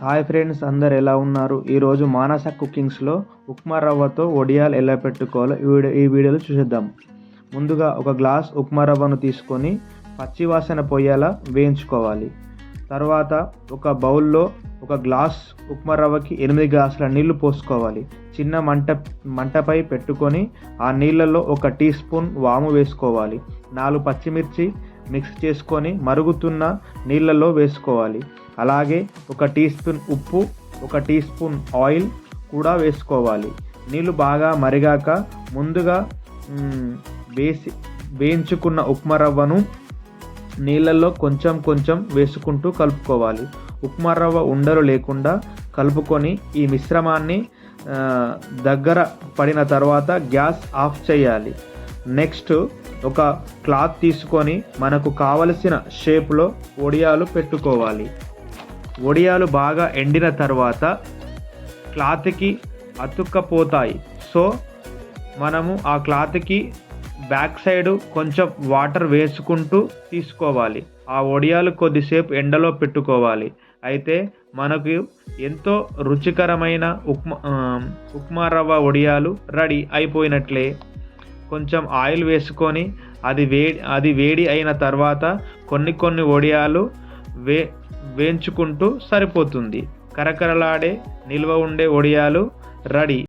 Hi friends, అందరు ఎలా ఉన్నారు? ఈరోజు మానస కుకింగ్స్లో ఉప్మా రవ్వతో వడియాలు ఎలా పెట్టుకోవాలో ఈ వీడియోలో చూసేద్దాం. ముందుగా ఒక గ్లాస్ ఉప్మా రవ్వను తీసుకొని పచ్చివాసన పోయేలా వేయించుకోవాలి. తర్వాత ఒక బౌల్లో ఒక గ్లాస్ ఉప్మా రవ్వకి 8 గ్లాసుల నీళ్లు పోసుకోవాలి. చిన్న మంటపై పెట్టుకొని ఆ నీళ్ళల్లో 1 టీ స్పూన్ వాము వేసుకోవాలి. 4 పచ్చిమిర్చి మిక్స్ చేసుకొని మరుగుతున్న నీళ్ళల్లో వేసుకోవాలి. అలాగే 1 టీ స్పూన్ ఉప్పు, 1 టీ స్పూన్ ఆయిల్ కూడా వేసుకోవాలి. నీళ్ళు బాగా మరిగాక ముందుగా వేయించుకున్న ఉప్మా రవ్వను నీళ్ళల్లో కొంచెం కొంచెం వేసుకుంటూ కలుపుకోవాలి. ఉప్మా రవ్వ ఉండలు లేకుండా కలుపుకొని ఈ మిశ్రమాన్ని దగ్గర పడిన తర్వాత గ్యాస్ ఆఫ్ చేయాలి. నెక్స్ట్ ఒక క్లాత్ తీసుకొని మనకు కావలసిన షేప్లో వడియాలు పెట్టుకోవాలి. వడియాలు బాగా ఎండిన తర్వాత క్లాత్కి అతుక్కపోతాయి. సో మనము ఆ క్లాత్కి బ్యాక్ సైడ్ కొంచెం వాటర్ వేసుకుంటూ తీసుకోవాలి. ఆ వడియాలు కొద్దిసేపు ఎండలో పెట్టుకోవాలి. అయితే మనకు ఎంతో రుచికరమైన ఉప్మా రవ్వ వడియాలు రెడీ అయిపోయినట్లే. కొంచెం ఆయిల్ వేసుకొని అది వేడి అయిన తర్వాత కొన్ని వడియాలు వేయించుకుంటూ సరిపోతుంది. కరకరలాడే నిల్వ ఉండే వడియాలు రెడీ.